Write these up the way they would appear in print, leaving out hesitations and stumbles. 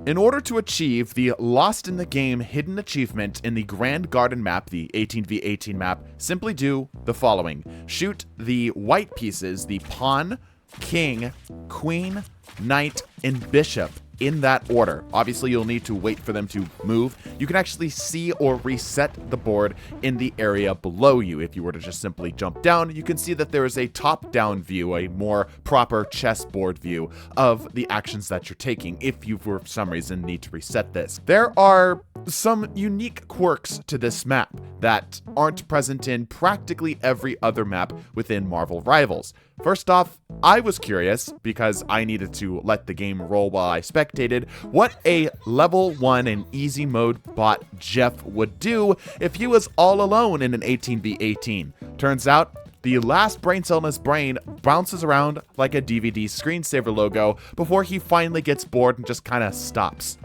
In order to achieve the Lost in the Game hidden achievement in the Grand Garden map, the 18v18 map, simply do the following. Shoot the white pieces, the pawn, king, queen, knight, and bishop in that order. Obviously, you'll need to wait for them to move. You can actually see or reset the board in the area below you. If you were to just simply jump down, you can see that there is a top-down view, a more proper chessboard view of the actions that you're taking if you, for some reason, need to reset this. There are some unique quirks to this map that aren't present in practically every other map within Marvel Rivals. First off, I was curious, because I needed to let the game roll while I spectated, what a level 1 and easy mode bot Jeff would do if he was all alone in an 18v18. Turns out, the last brain cell in his brain bounces around like a DVD screensaver logo before he finally gets bored and just kind of stops.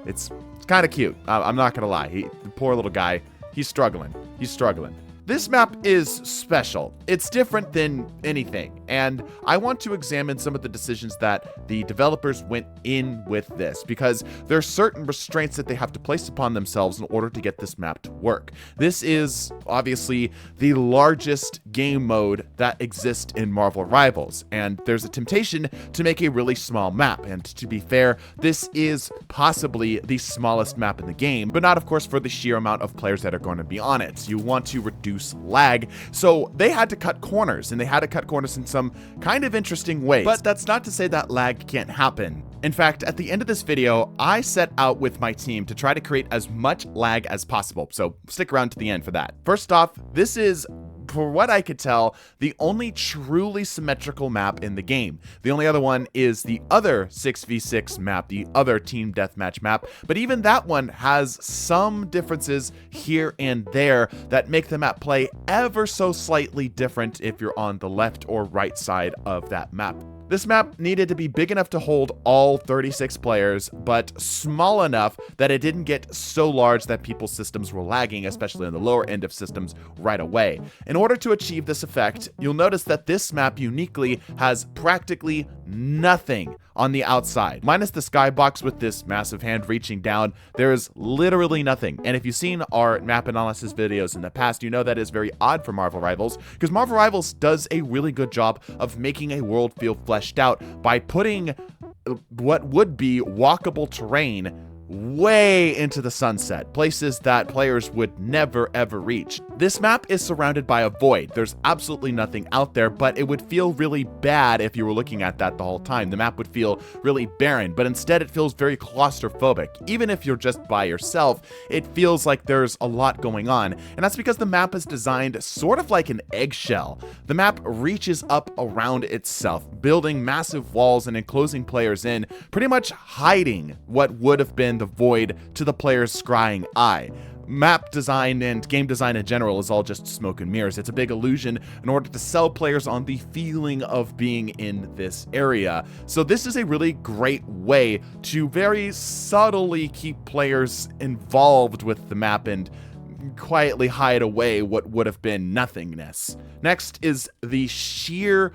It's kind of cute. I'm not gonna lie. The poor little guy, he's struggling. He's struggling. This map is special. It's different than anything, and I want to examine some of the decisions that the developers went in with this, because there are certain restraints that they have to place upon themselves in order to get this map to work. This is obviously the largest game mode that exists in Marvel Rivals, and there's a temptation to make a really small map, and to be fair, this is possibly the smallest map in the game, but not of course for the sheer amount of players that are going to be on it. You want to reduce lag, so they had to cut corners, and they had to cut corners in some kind of interesting ways. But that's not to say that lag can't happen. In fact, at the end of this video, I set out with my team to try to create as much lag as possible, so stick around to the end for that. First off, this is, for what I could tell, the only truly symmetrical map in the game. The only other one is the other 6v6 map, the other team deathmatch map, but even that one has some differences here and there that make the map play ever so slightly different if you're on the left or right side of that map. This map needed to be big enough to hold all 36 players, but small enough that it didn't get so large that people's systems were lagging, especially on the lower end of systems, right away. In order to achieve this effect, you'll notice that this map uniquely has practically nothing on the outside. Minus the skybox with this massive hand reaching down, there is literally nothing. And if you've seen our map analysis videos in the past, you know that is very odd for Marvel Rivals, because Marvel Rivals does a really good job of making a world feel fleshed out by putting what would be walkable terrain way into the sunset, places that players would never ever reach. This map is surrounded by a void. There's absolutely nothing out there, but it would feel really bad if you were looking at that the whole time. The map would feel really barren, but instead it feels very claustrophobic. Even if you're just by yourself, it feels like there's a lot going on, and that's because the map is designed sort of like an eggshell. The map reaches up around itself, building massive walls and enclosing players in, pretty much hiding what would have been the void to the player's scrying eye. Map design and game design in general is all just smoke and mirrors. It's a big illusion in order to sell players on the feeling of being in this area. So this is a really great way to very subtly keep players involved with the map and quietly hide away what would have been nothingness. Next is the sheer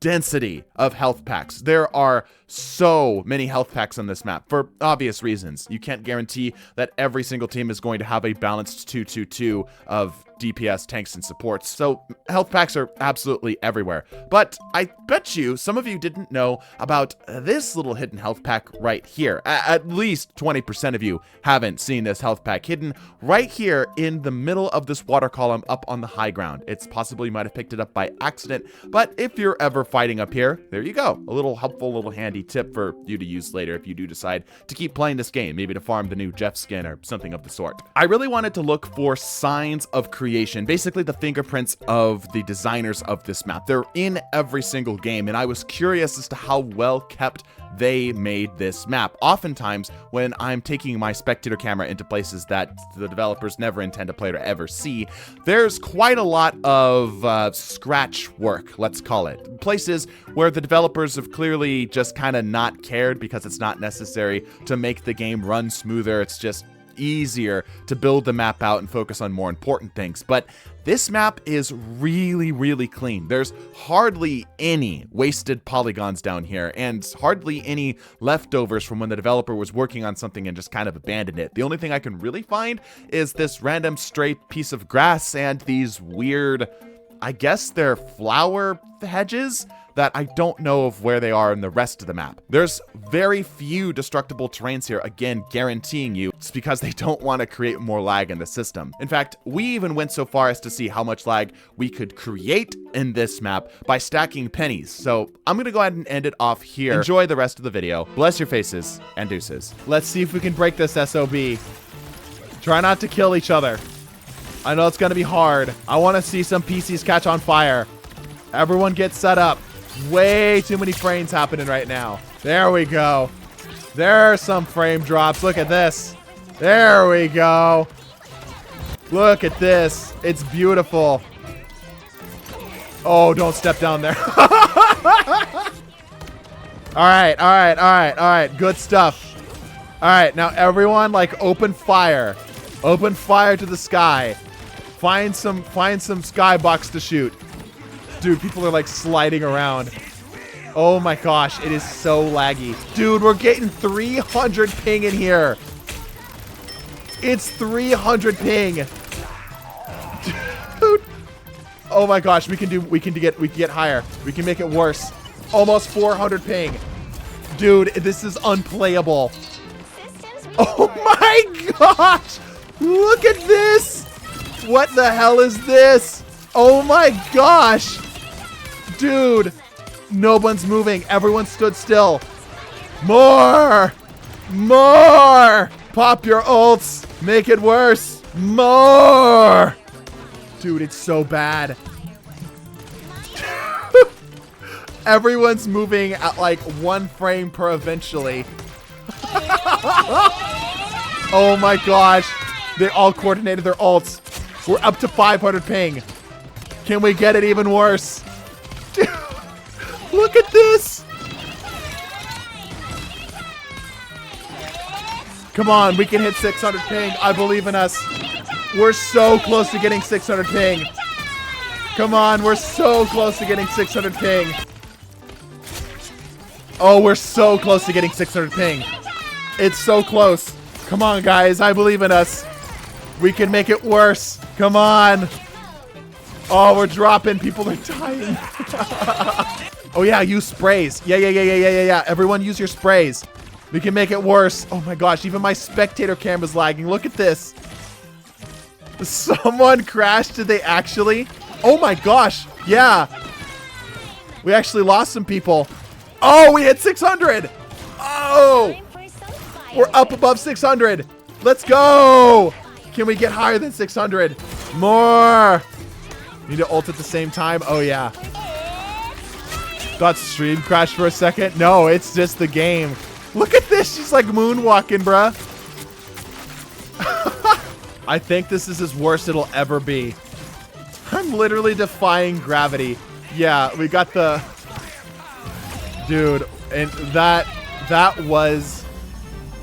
density of health packs. There are so many health packs on this map for obvious reasons. You can't guarantee that every single team is going to have a balanced 2-2-2 of DPS, tanks, and supports, so health packs are absolutely everywhere. But I bet you some of you didn't know about this little hidden health pack right here. At least 20% of you haven't seen this health pack hidden right here in the middle of this water column up on the high ground. It's possible you might have picked it up by accident, but if you're ever fighting up here, there you go. A little helpful, little handy tip for you to use later if you do decide to keep playing this game, maybe to farm the new Jeff skin or something of the sort. I really wanted to look for signs of creation, basically the fingerprints of the designers of this map. They're in every single game, and I was curious as to how well kept they made this map. Oftentimes, when I'm taking my spectator camera into places that the developers never intend a player to ever see, there's quite a lot of scratch work, let's call it. Places where the developers have clearly just kind of not cared because it's not necessary to make the game run smoother. It's just easier to build the map out and focus on more important things. But this map is really, really clean. There's hardly any wasted polygons down here, and hardly any leftovers from when the developer was working on something and just kind of abandoned it. The only thing I can really find is this random straight piece of grass and these weird, I guess they're flower hedges that I don't know of where they are in the rest of the map. There's very few destructible terrains here, again, guaranteeing you it's because they don't want to create more lag in the system. In fact, we even went so far as to see how much lag we could create in this map by stacking pennies. So I'm gonna go ahead and end it off here. Enjoy the rest of the video. Bless your faces, and deuces. Let's see if we can break this SOB. Try not to kill each other. I know it's gonna be hard. I want to see some PCs catch on fire. Everyone get set up. Way too many frames happening right now. There we go. There are some frame drops. Look at this. There we go. Look at this. It's beautiful. Oh, don't step down there. All right. Good stuff. All right, now everyone, like, open fire. Open fire to the sky. Find some skybox to shoot. Dude, people are like sliding around. Oh my gosh, it is so laggy. Dude, we're getting 300 ping in here. It's 300 ping. Dude. Oh my gosh, we can get higher. We can make it worse. Almost 400 ping. Dude, this is unplayable. Oh my gosh. Look at this. What the hell is this? Oh my gosh. Dude, no one's moving. Everyone stood still. More! More! Pop your ults. Make it worse. More! Dude, it's so bad. Everyone's moving at like 1 frame per eventually. Oh my gosh. They all coordinated their ults. We're up to 500 ping. Can we get it even worse? Dude, look at this. Come on, we can hit 600 ping. I believe in us. We're so close to getting 600 ping. Come on, we're so close to getting 600 ping. Oh, we're so close to getting 600 ping. It's so close. Come on, guys, I believe in us. We can make it worse. Come on. Oh, we're dropping. People are dying. Oh, yeah, use sprays. Yeah. Everyone use your sprays. We can make it worse. Oh, my gosh. Even my spectator camera's lagging. Look at this. Someone crashed. Did they actually? Oh, my gosh. Yeah. We actually lost some people. Oh, we hit 600. Oh. We're up above 600. Let's go. Can we get higher than 600? More. Need to ult at the same time. Oh, yeah. Thought stream crashed for a second. No, it's just the game. Look at this. She's like moonwalking, bruh. I think this is as worst it'll ever be. I'm literally defying gravity. Yeah, we got the... Dude, and that was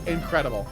incredible.